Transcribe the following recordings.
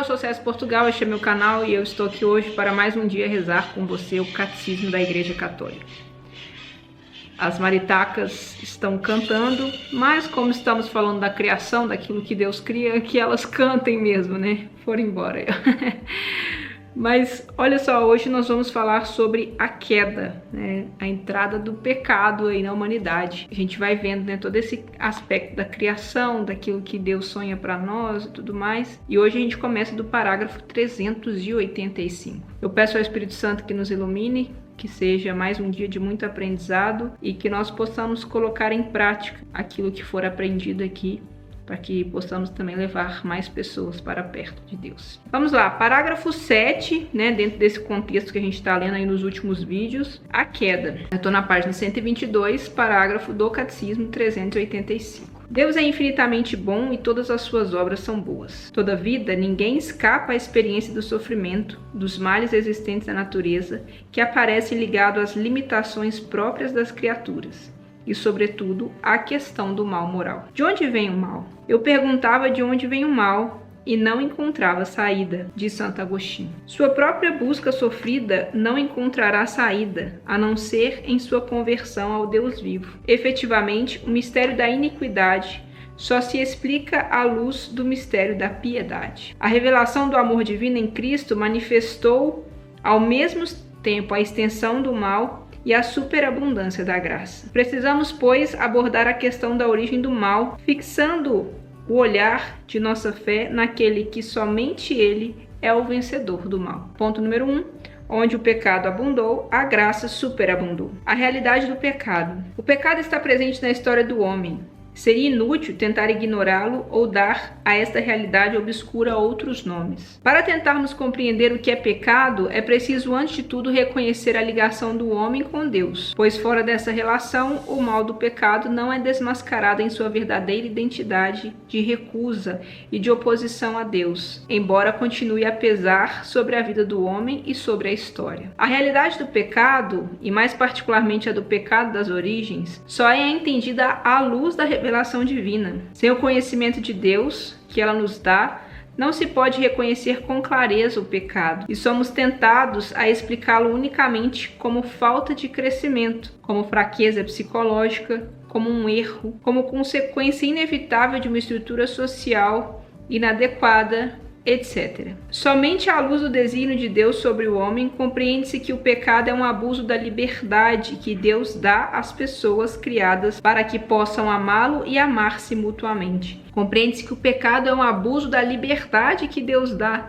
eu sou César Portugal, este é meu canal e eu estou aqui hoje para mais um dia rezar com você o Catecismo da Igreja Católica. As maritacas estão cantando, mas como estamos falando da criação, daquilo que Deus cria, que elas cantem mesmo, né? Foram embora. Mas olha só, hoje nós vamos falar sobre a queda, né? A entrada do pecado aí na humanidade. A gente vai vendo, né, todo esse aspecto da criação, daquilo que Deus sonha para nós e tudo mais. E hoje a gente começa do parágrafo 385. Eu peço ao Espírito Santo que nos ilumine, que seja mais um dia de muito aprendizado e que nós possamos colocar em prática aquilo que for aprendido aqui, para que possamos também levar mais pessoas para perto de Deus. Vamos lá, parágrafo 7, né, dentro desse contexto que a gente está lendo aí nos últimos vídeos, a queda. Eu estou na página 122, parágrafo do Catecismo 385. Deus é infinitamente bom e todas as suas obras são boas. Toda vida, ninguém escapa à experiência do sofrimento, dos males existentes na natureza, que aparecem ligados às limitações próprias das criaturas. E, sobretudo, a questão do mal moral. De onde vem o mal? Eu perguntava de onde vem o mal e não encontrava saída, diz Santo Agostinho. Sua própria busca sofrida não encontrará saída, a não ser em sua conversão ao Deus vivo. Efetivamente, o mistério da iniquidade só se explica à luz do mistério da piedade. A revelação do amor divino em Cristo manifestou ao mesmo tempo a extensão do mal e a superabundância da graça. Precisamos, pois, abordar a questão da origem do mal, fixando o olhar de nossa fé naquele que somente ele é o vencedor do mal. Ponto número 1. Onde o pecado abundou, a graça superabundou. A realidade do pecado. O pecado está presente na história do homem. Seria inútil tentar ignorá-lo ou dar a esta realidade obscura outros nomes. Para tentarmos compreender o que é pecado, é preciso antes de tudo reconhecer a ligação do homem com Deus, pois fora dessa relação, o mal do pecado não é desmascarado em sua verdadeira identidade de recusa e de oposição a Deus, embora continue a pesar sobre a vida do homem e sobre a história. A realidade do pecado, e mais particularmente a do pecado das origens, só é entendida à luz da revelação divina. Sem o conhecimento de Deus que ela nos dá, não se pode reconhecer com clareza o pecado, e somos tentados a explicá-lo unicamente como falta de crescimento, como fraqueza psicológica, como um erro, como consequência inevitável de uma estrutura social inadequada, etc. Somente à luz do desígnio de Deus sobre o homem, compreende-se que o pecado é um abuso da liberdade que Deus dá às pessoas criadas para que possam amá-lo e amar-se mutuamente. Compreende-se que o pecado é um abuso da liberdade que Deus dá.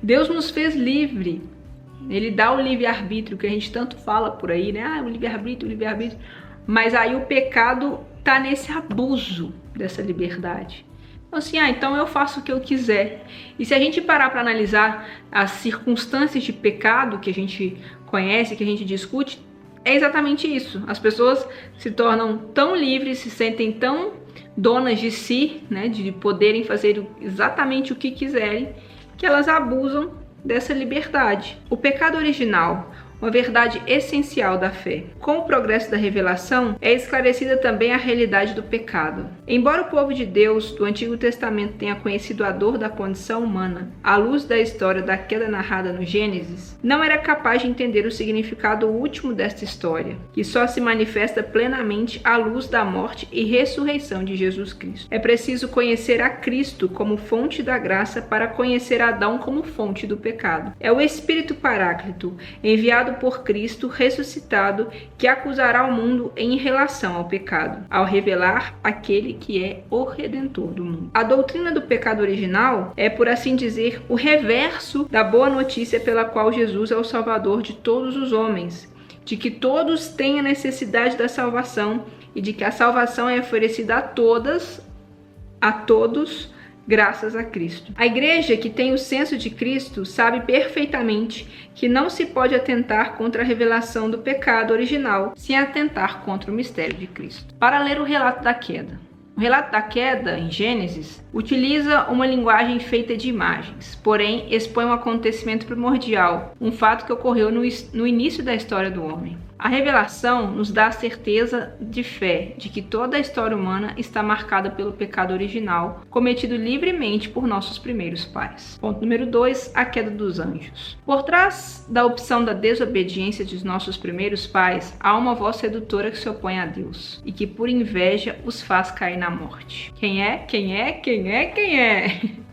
Deus nos fez livre. Ele dá o livre-arbítrio, que a gente tanto fala por aí, né? Ah, o livre-arbítrio, o livre-arbítrio. Mas aí o pecado está nesse abuso dessa liberdade. Assim, então eu faço o que eu quiser. E se a gente parar para analisar as circunstâncias de pecado que a gente conhece, que a gente discute, é exatamente isso. As pessoas se tornam tão livres, se sentem tão donas de si, né, de poderem fazer exatamente o que quiserem, que elas abusam dessa liberdade. O pecado original, uma verdade essencial da fé. Com o progresso da revelação, é esclarecida também a realidade do pecado. Embora o povo de Deus do Antigo Testamento tenha conhecido a dor da condição humana, à luz da história da queda narrada no Gênesis, não era capaz de entender o significado último desta história, que só se manifesta plenamente à luz da morte e ressurreição de Jesus Cristo. É preciso conhecer a Cristo como fonte da graça para conhecer Adão como fonte do pecado. É o Espírito Paráclito, enviado por Cristo ressuscitado, que acusará o mundo em relação ao pecado, ao revelar aquele que é o Redentor do mundo. A doutrina do pecado original é, por assim dizer, o reverso da boa notícia pela qual Jesus é o Salvador de todos os homens, de que todos têm a necessidade da salvação e de que a salvação é oferecida a todos, graças a Cristo. A igreja que tem o senso de Cristo sabe perfeitamente que não se pode atentar contra a revelação do pecado original sem atentar contra o mistério de Cristo. Para ler o relato da queda. O relato da queda, em Gênesis, utiliza uma linguagem feita de imagens, porém expõe um acontecimento primordial, um fato que ocorreu no início da história do homem. A revelação nos dá a certeza de fé de que toda a história humana está marcada pelo pecado original, cometido livremente por nossos primeiros pais. Ponto número 2, a queda dos anjos. Por trás da opção da desobediência de nossos primeiros pais, há uma voz sedutora que se opõe a Deus e que por inveja os faz cair na morte. Quem é?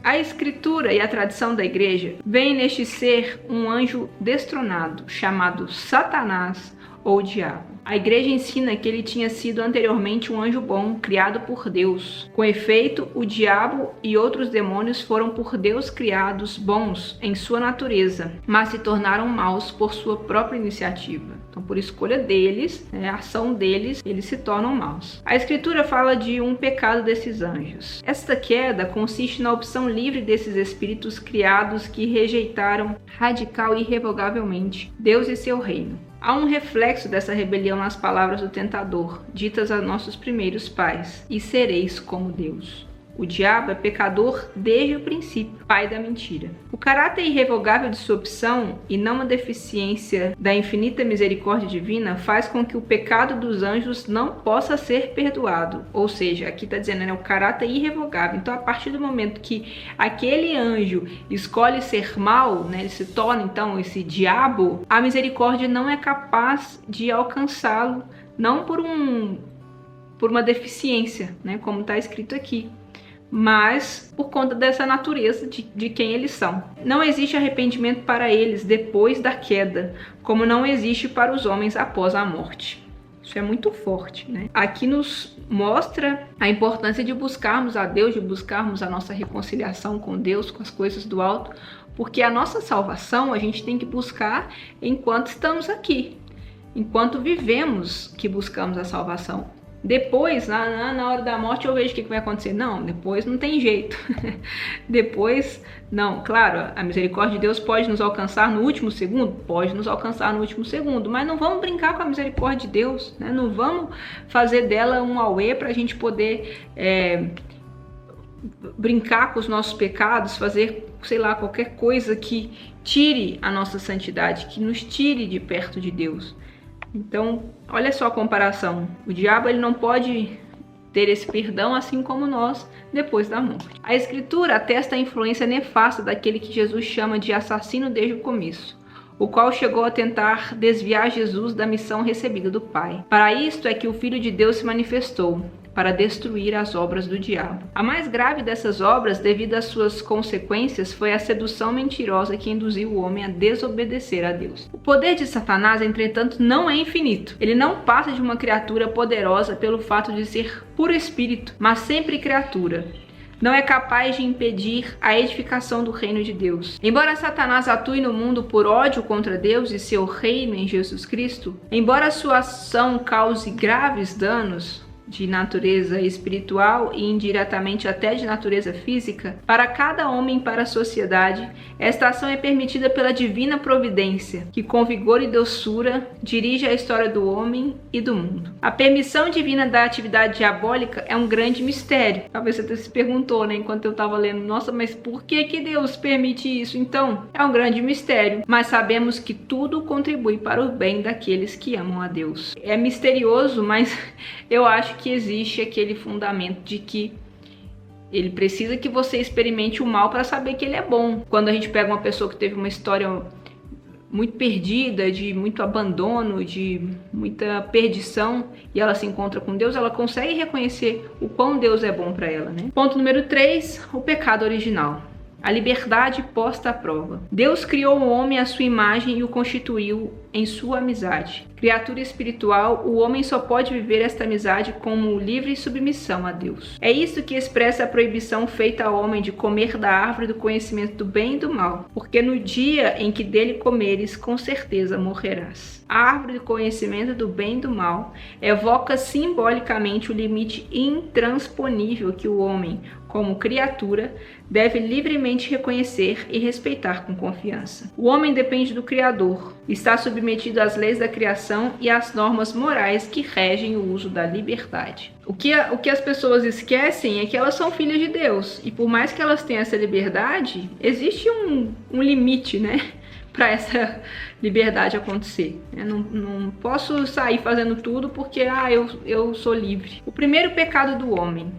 A Escritura e a tradição da igreja veem neste ser um anjo destronado, chamado Satanás ou Diabo. A igreja ensina que ele tinha sido anteriormente um anjo bom, criado por Deus. Com efeito, o diabo e outros demônios foram por Deus criados bons em sua natureza, mas se tornaram maus por sua própria iniciativa. Então, por escolha deles, a ação deles, eles se tornam maus. A Escritura fala de um pecado desses anjos. Esta queda consiste na opção livre desses espíritos criados que rejeitaram radical e irrevogavelmente Deus e seu reino. Há um reflexo dessa rebelião nas palavras do tentador, ditas a nossos primeiros pais: e sereis como Deus. O diabo é pecador desde o princípio, pai da mentira. O caráter irrevogável de sua opção, e não a deficiência da infinita misericórdia divina, faz com que o pecado dos anjos não possa ser perdoado. Ou seja, aqui está dizendo, o caráter irrevogável. Então, a partir do momento que aquele anjo escolhe ser mau, ele se torna, então, esse diabo, a misericórdia não é capaz de alcançá-lo, não por uma deficiência, como está escrito aqui, mas por conta dessa natureza de quem eles são. Não existe arrependimento para eles depois da queda, como não existe para os homens após a morte. Isso é muito forte, Aqui nos mostra a importância de buscarmos a Deus, de buscarmos a nossa reconciliação com Deus, com as coisas do alto, porque a nossa salvação a gente tem que buscar enquanto estamos aqui, enquanto vivemos que buscamos a salvação. Depois, na hora da morte, eu vejo o que vai acontecer. Não, depois não tem jeito. Depois, não. Claro, a misericórdia de Deus pode nos alcançar no último segundo? Pode nos alcançar no último segundo. Mas não vamos brincar com a misericórdia de Deus, Não vamos fazer dela um auê para a gente poder brincar com os nossos pecados, fazer, qualquer coisa que tire a nossa santidade, que nos tire de perto de Deus. Então, olha só a comparação. O diabo ele não pode ter esse perdão assim como nós depois da morte. A Escritura atesta a influência nefasta daquele que Jesus chama de assassino desde o começo, o qual chegou a tentar desviar Jesus da missão recebida do Pai. Para isto é que o Filho de Deus se manifestou, para destruir as obras do diabo. A mais grave dessas obras, devido às suas consequências, foi a sedução mentirosa que induziu o homem a desobedecer a Deus. O poder de Satanás, entretanto, não é infinito. Ele não passa de uma criatura poderosa pelo fato de ser puro espírito, mas sempre criatura. Não é capaz de impedir a edificação do reino de Deus. Embora Satanás atue no mundo por ódio contra Deus e seu reino em Jesus Cristo, embora sua ação cause graves danos de natureza espiritual e indiretamente até de natureza física, para cada homem e para a sociedade, esta ação é permitida pela divina providência, que com vigor e doçura dirige a história do homem e do mundo. A permissão divina da atividade diabólica é um grande mistério. Talvez você se perguntou, enquanto eu estava lendo, nossa, mas por que Deus permite isso? Então, é um grande mistério, mas sabemos que tudo contribui para o bem daqueles que amam a Deus. É misterioso, mas eu acho que existe aquele fundamento de que ele precisa que você experimente o mal para saber que ele é bom. Quando a gente pega uma pessoa que teve uma história muito perdida, de muito abandono, de muita perdição, e ela se encontra com Deus, ela consegue reconhecer o quão Deus é bom para ela, Ponto número 3, o pecado original. A liberdade posta à prova. Deus criou o homem à sua imagem e o constituiu em sua amizade. Criatura espiritual, o homem só pode viver esta amizade como livre submissão a Deus. É isso que expressa a proibição feita ao homem de comer da árvore do conhecimento do bem e do mal, porque no dia em que dele comeres, com certeza morrerás. A árvore do conhecimento do bem e do mal evoca simbolicamente o limite intransponível que o homem, como criatura, deve livremente reconhecer e respeitar com confiança. O homem depende do Criador, está submetido às leis da criação e às normas morais que regem o uso da liberdade. O que as pessoas esquecem é que elas são filhas de Deus, e por mais que elas tenham essa liberdade, existe um limite, para essa liberdade acontecer. Eu não posso sair fazendo tudo porque eu sou livre. O primeiro pecado do homem.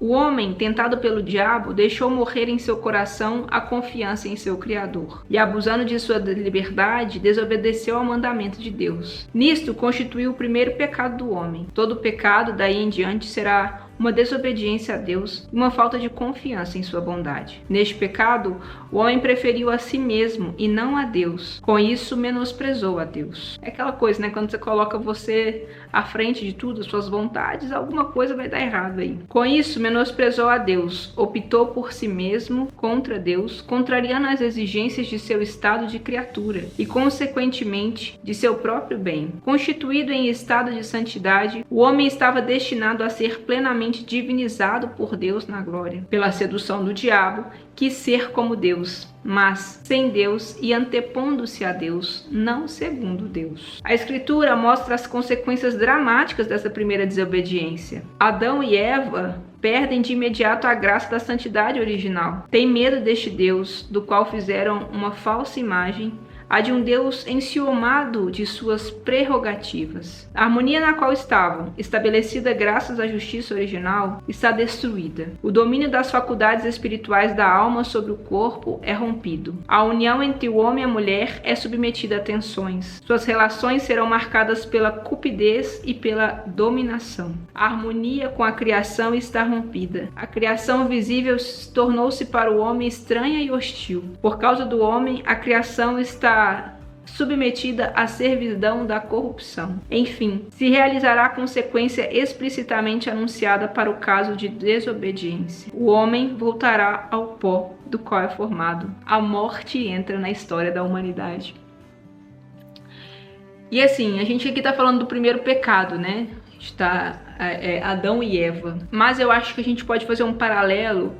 O homem, tentado pelo diabo, deixou morrer em seu coração a confiança em seu Criador, e abusando de sua liberdade, desobedeceu ao mandamento de Deus. Nisto constituiu o primeiro pecado do homem. Todo pecado, daí em diante, será uma desobediência a Deus e uma falta de confiança em sua bondade. Neste pecado, o homem preferiu a si mesmo e não a Deus. Com isso, menosprezou a Deus. É aquela coisa, né? Quando você coloca você à frente de tudo, as suas vontades, alguma coisa vai dar errado aí. Com isso, menosprezou a Deus, optou por si mesmo contra Deus, contrariando as exigências de seu estado de criatura e, consequentemente, de seu próprio bem. Constituído em estado de santidade, o homem estava destinado a ser plenamente divinizado por Deus na glória. Pela sedução do diabo, quis ser como Deus, mas sem Deus e antepondo-se a Deus, não segundo Deus. A Escritura mostra as consequências dramáticas dessa primeira desobediência. Adão e Eva perdem de imediato a graça da santidade original. Têm medo deste Deus, do qual fizeram uma falsa imagem, a de um Deus enciumado de suas prerrogativas. A harmonia na qual estavam, estabelecida graças à justiça original, está destruída. O domínio das faculdades espirituais da alma sobre o corpo é rompido. A união entre o homem e a mulher é submetida a tensões. Suas relações serão marcadas pela cupidez e pela dominação. A harmonia com a criação está rompida. A criação visível tornou-se para o homem estranha e hostil. Por causa do homem, a criação está submetida à servidão da corrupção. Enfim, se realizará a consequência explicitamente anunciada para o caso de desobediência. O homem voltará ao pó do qual é formado. A morte entra na história da humanidade. E assim, a gente aqui está falando do primeiro pecado, né? Está Adão e Eva. Mas eu acho que a gente pode fazer um paralelo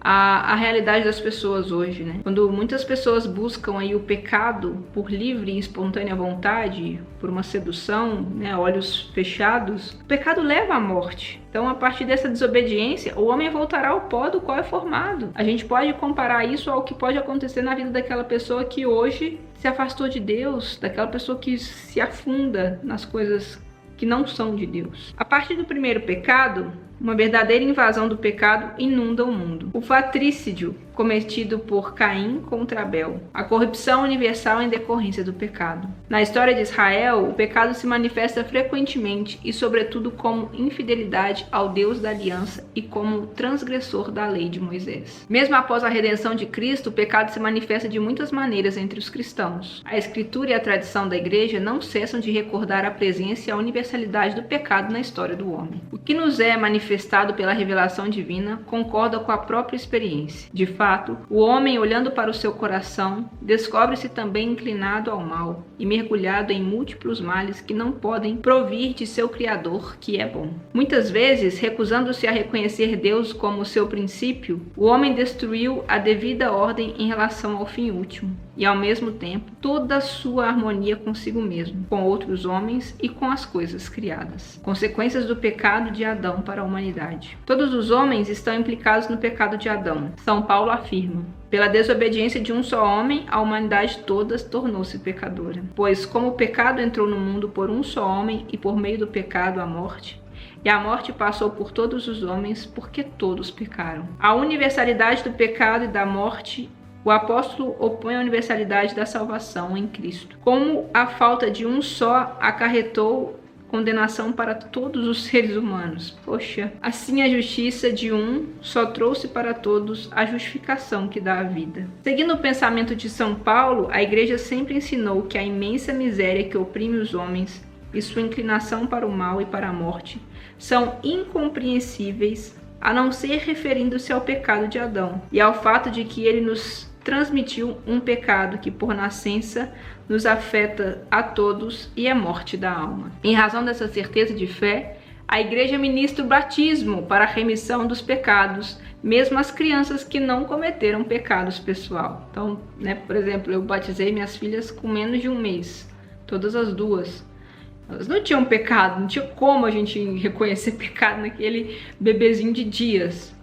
a realidade das pessoas hoje, né? Quando muitas pessoas buscam aí o pecado por livre e espontânea vontade, por uma sedução, né, olhos fechados, o pecado leva à morte. Então, a partir dessa desobediência, o homem voltará ao pó do qual é formado. A gente pode comparar isso ao que pode acontecer na vida daquela pessoa que hoje se afastou de Deus, daquela pessoa que se afunda nas coisas que não são de Deus. A partir do primeiro pecado, uma verdadeira invasão do pecado inunda o mundo. O fratricídio cometido por Caim contra Abel. A corrupção universal em decorrência do pecado. Na história de Israel, o pecado se manifesta frequentemente e, sobretudo, como infidelidade ao Deus da aliança e como transgressor da lei de Moisés. Mesmo após a redenção de Cristo, o pecado se manifesta de muitas maneiras entre os cristãos. A Escritura e a tradição da Igreja não cessam de recordar a presença e a universalidade do pecado na história do homem. O que nos é manifestado pela revelação divina concorda com a própria experiência. De fato, o homem, olhando para o seu coração, descobre-se também inclinado ao mal e mergulhado em múltiplos males que não podem provir de seu Criador, que é bom. Muitas vezes, recusando-se a reconhecer Deus como seu princípio, o homem destruiu a devida ordem em relação ao fim último e, ao mesmo tempo, toda a sua harmonia consigo mesmo, com outros homens e com as coisas criadas. Consequências do pecado de Adão para a humanidade. Todos os homens estão implicados no pecado de Adão. São Paulo afirma: pela desobediência de um só homem, a humanidade toda tornou-se pecadora. Pois, como o pecado entrou no mundo por um só homem e por meio do pecado a morte, e a morte passou por todos os homens porque todos pecaram. A universalidade do pecado e da morte, o apóstolo opõe a universalidade da salvação em Cristo. Como a falta de um só acarretou condenação para todos os seres humanos. Poxa, assim a justiça de um só trouxe para todos a justificação que dá a vida. Seguindo o pensamento de São Paulo, a Igreja sempre ensinou que a imensa miséria que oprime os homens e sua inclinação para o mal e para a morte são incompreensíveis, a não ser referindo-se ao pecado de Adão e ao fato de que ele nos transmitiu um pecado que, por nascença, nos afeta a todos e é morte da alma. Em razão dessa certeza de fé, a Igreja ministra o batismo para a remissão dos pecados, mesmo as crianças que não cometeram pecados pessoal. Então, por exemplo, eu batizei minhas filhas com menos de um mês, todas as duas. Elas não tinham pecado, não tinha como a gente reconhecer pecado naquele bebezinho de dias.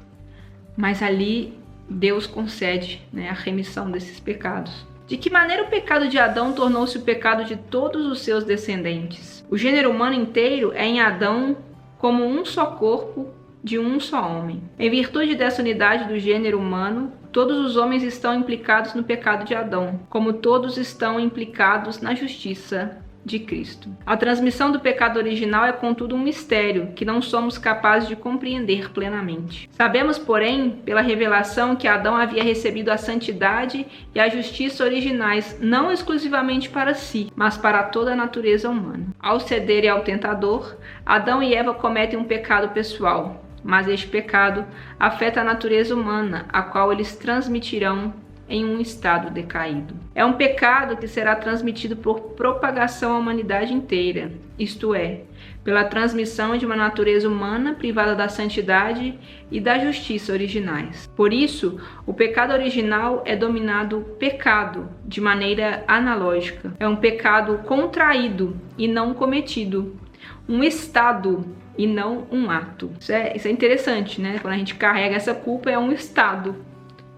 Mas ali Deus concede a remissão desses pecados. De que maneira o pecado de Adão tornou-se o pecado de todos os seus descendentes? O gênero humano inteiro é em Adão como um só corpo de um só homem. Em virtude dessa unidade do gênero humano, todos os homens estão implicados no pecado de Adão, como todos estão implicados na justiça de Cristo. A transmissão do pecado original é, contudo, um mistério que não somos capazes de compreender plenamente. Sabemos, porém, pela revelação que Adão havia recebido a santidade e a justiça originais, não exclusivamente para si, mas para toda a natureza humana. Ao cederem ao tentador, Adão e Eva cometem um pecado pessoal, mas este pecado afeta a natureza humana, a qual eles transmitirão em um estado decaído. É um pecado que será transmitido por propagação à humanidade inteira, isto é, pela transmissão de uma natureza humana privada da santidade e da justiça originais. Por isso, o pecado original é dominado pecado de maneira analógica. É um pecado contraído e não cometido, um estado e não um ato. Isso é interessante, né? Quando a gente carrega essa culpa, é um estado,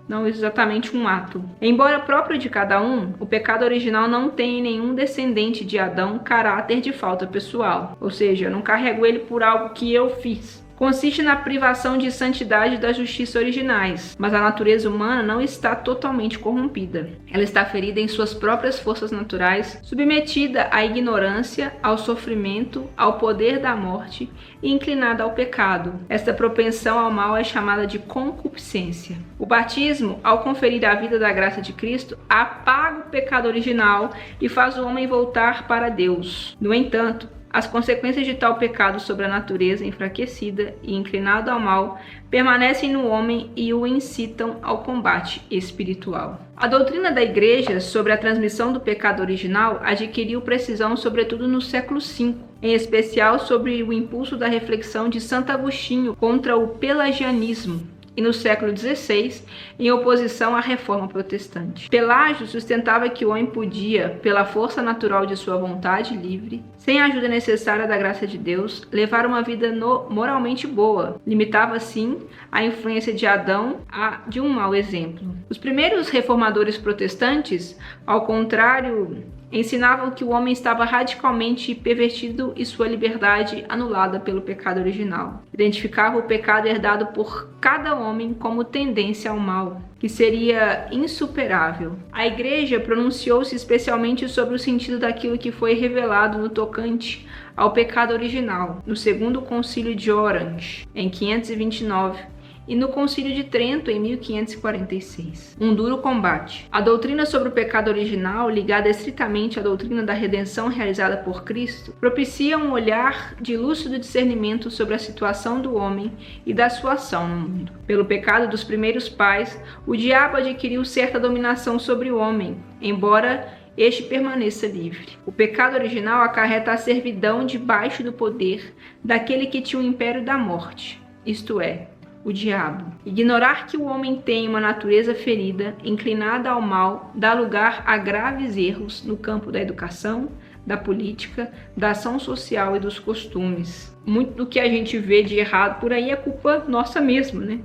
não exatamente um ato. Embora próprio de cada um, o pecado original não tem em nenhum descendente de Adão caráter de falta pessoal. Ou seja, eu não carrego ele por algo que eu fiz. Consiste na privação de santidade da justiça originais, mas a natureza humana não está totalmente corrompida. Ela está ferida em suas próprias forças naturais, submetida à ignorância, ao sofrimento, ao poder da morte e inclinada ao pecado. Esta propensão ao mal é chamada de concupiscência. O batismo, ao conferir a vida da graça de Cristo, apaga o pecado original e faz o homem voltar para Deus. No entanto, as consequências de tal pecado sobre a natureza enfraquecida e inclinada ao mal permanecem no homem e o incitam ao combate espiritual. A doutrina da Igreja sobre a transmissão do pecado original adquiriu precisão sobretudo no século V, em especial sobre o impulso da reflexão de Santo Agostinho contra o pelagianismo, e no século XVI, em oposição à reforma protestante. Pelágio sustentava que o homem podia, pela força natural de sua vontade livre, sem a ajuda necessária da graça de Deus, levar uma vida moralmente boa. Limitava, assim, a influência de Adão a de um mau exemplo. Os primeiros reformadores protestantes, ao contrário, ensinavam que o homem estava radicalmente pervertido e sua liberdade anulada pelo pecado original. Identificava o pecado herdado por cada homem como tendência ao mal, que seria insuperável. A Igreja pronunciou-se especialmente sobre o sentido daquilo que foi revelado no tocante ao pecado original, no Segundo Concílio de Orange, em 529, e no Concílio de Trento, em 1546. Um duro combate. A doutrina sobre o pecado original, ligada estritamente à doutrina da redenção realizada por Cristo, propicia um olhar de lúcido discernimento sobre a situação do homem e da sua ação no mundo. Pelo pecado dos primeiros pais, o diabo adquiriu certa dominação sobre o homem, embora este permaneça livre. O pecado original acarreta a servidão debaixo do poder daquele que tinha o império da morte, isto é, o diabo. Ignorar que o homem tem uma natureza ferida, inclinada ao mal, dá lugar a graves erros no campo da educação, da política, da ação social e dos costumes. Muito do que a gente vê de errado por aí é culpa nossa mesma, né?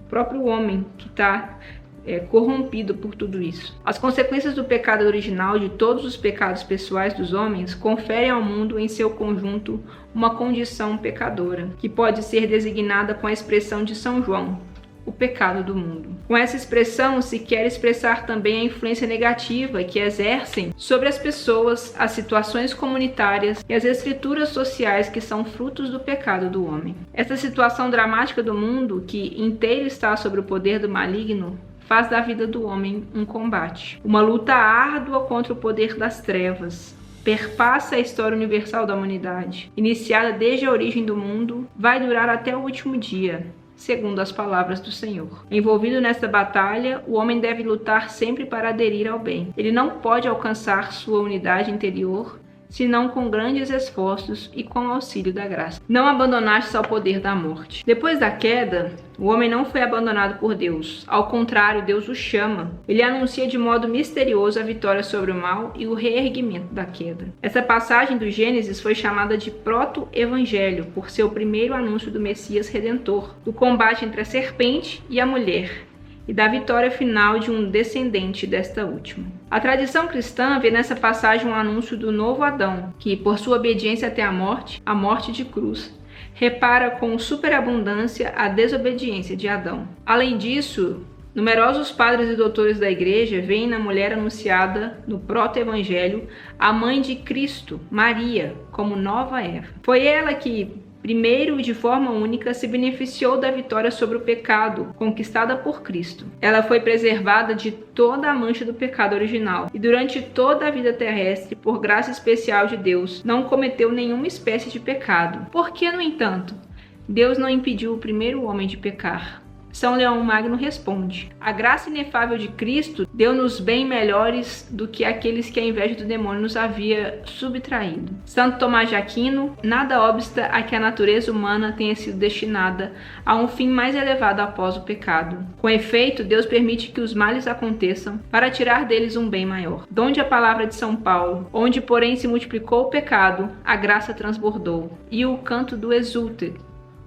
O próprio homem que está corrompido por tudo isso. As consequências do pecado original, de todos os pecados pessoais dos homens, conferem ao mundo em seu conjunto uma condição pecadora, que pode ser designada com a expressão de São João, o pecado do mundo. Com essa expressão se quer expressar também a influência negativa que exercem sobre as pessoas, as situações comunitárias e as estruturas sociais que são frutos do pecado do homem. Essa situação dramática do mundo, que inteiro está sob o poder do maligno, faz da vida do homem um combate, uma luta árdua contra o poder das trevas. Perpassa a história universal da humanidade. Iniciada desde a origem do mundo, vai durar até o último dia, segundo as palavras do Senhor. Envolvido nesta batalha, o homem deve lutar sempre para aderir ao bem. Ele não pode alcançar sua unidade interior senão com grandes esforços e com o auxílio da graça. Não abandonaste ao poder da morte. Depois da queda, o homem não foi abandonado por Deus. Ao contrário, Deus o chama. Ele anuncia de modo misterioso a vitória sobre o mal e o reerguimento da queda. Essa passagem do Gênesis foi chamada de proto-evangelho, por ser o primeiro anúncio do Messias Redentor, do combate entre a serpente e a mulher, e da vitória final de um descendente desta última. A tradição cristã vê nessa passagem um anúncio do novo Adão, que, por sua obediência até a morte de cruz, repara com superabundância a desobediência de Adão. Além disso, numerosos padres e doutores da Igreja veem na mulher anunciada no proto-evangelho a mãe de Cristo, Maria, como nova Eva. Foi ela que, primeiro e de forma única, se beneficiou da vitória sobre o pecado conquistada por Cristo. Ela foi preservada de toda a mancha do pecado original e durante toda a vida terrestre, por graça especial de Deus, não cometeu nenhuma espécie de pecado. Por que, no entanto, Deus não impediu o primeiro homem de pecar? São Leão Magno responde: a graça inefável de Cristo deu-nos bem melhores do que aqueles que a inveja do demônio nos havia subtraído. Santo Tomás de Aquino: nada obsta a que a natureza humana tenha sido destinada a um fim mais elevado após o pecado. Com efeito, Deus permite que os males aconteçam para tirar deles um bem maior. Donde a palavra de São Paulo: onde porém se multiplicou o pecado, a graça transbordou. E o canto do Exultet: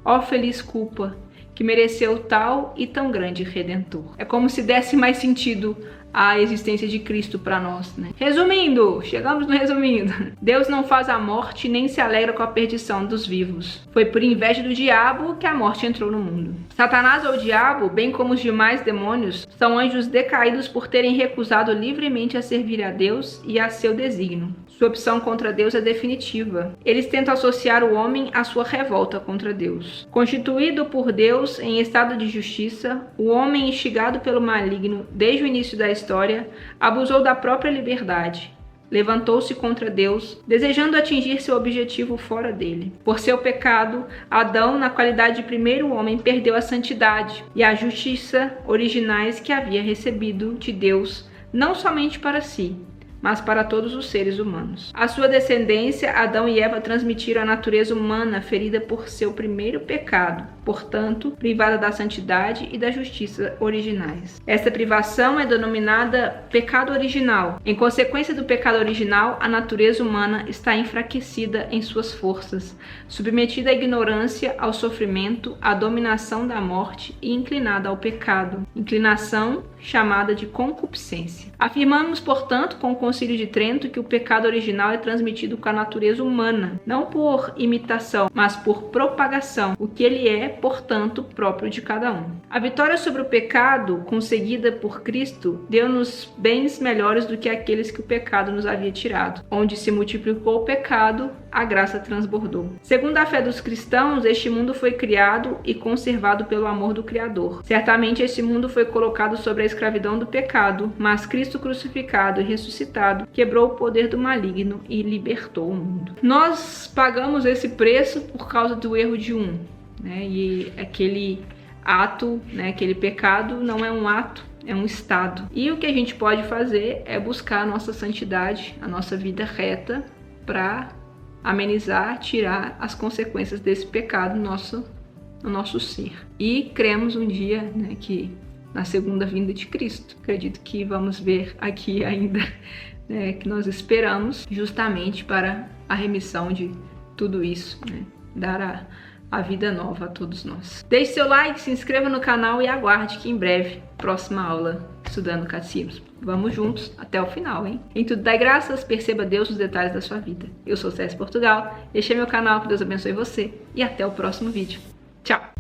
ó feliz culpa, que mereceu tal e tão grande Redentor. É como se desse mais sentido a existência de Cristo para nós, né? Resumindo, chegamos no resumindo. Deus não faz a morte nem se alegra com a perdição dos vivos. Foi por inveja do diabo que a morte entrou no mundo. Satanás ou o diabo, bem como os demais demônios, são anjos decaídos por terem recusado livremente a servir a Deus e a seu desígnio. Sua opção contra Deus é definitiva. Eles tentam associar o homem à sua revolta contra Deus. Constituído por Deus em estado de justiça, o homem, instigado pelo maligno desde o início da história, abusou da própria liberdade. Levantou-se contra Deus, desejando atingir seu objetivo fora dele. Por seu pecado, Adão, na qualidade de primeiro homem, perdeu a santidade e a justiça originais que havia recebido de Deus, não somente para si, mas para todos os seres humanos. A sua descendência, Adão e Eva, transmitiram a natureza humana ferida por seu primeiro pecado, portanto, privada da santidade e da justiça originais. Esta privação é denominada pecado original. Em consequência do pecado original, a natureza humana está enfraquecida em suas forças, submetida à ignorância, ao sofrimento, à dominação da morte e inclinada ao pecado. Inclinação chamada de concupiscência. Afirmamos, portanto, com o Concílio de Trento, que o pecado original é transmitido com a natureza humana, não por imitação, mas por propagação, o que ele é, portanto, próprio de cada um. A vitória sobre o pecado, conseguida por Cristo, deu-nos bens melhores do que aqueles que o pecado nos havia tirado. Onde se multiplicou o pecado, a graça transbordou. Segundo a fé dos cristãos, este mundo foi criado e conservado pelo amor do Criador. Certamente este mundo foi colocado sobre a escravidão do pecado, mas Cristo crucificado e ressuscitado quebrou o poder do maligno e libertou o mundo. Nós pagamos esse preço por causa do erro de um, né? E aquele ato, né, aquele pecado não é um ato, é um estado. E o que a gente pode fazer é buscar a nossa santidade, a nossa vida reta, para amenizar, tirar as consequências desse pecado no nosso ser. E cremos um dia, né, que na segunda vinda de Cristo. Acredito que vamos ver aqui ainda, né, que nós esperamos justamente para a remissão de tudo isso, né, dar a vida nova a todos nós. Deixe seu like, se inscreva no canal e aguarde que em breve, próxima aula, estudando catecismo. Vamos juntos até o final, hein? Em tudo dai graças, perceba Deus nos detalhes da sua vida. Eu sou César Portugal, este é meu canal, que Deus abençoe você e até o próximo vídeo. Tchau!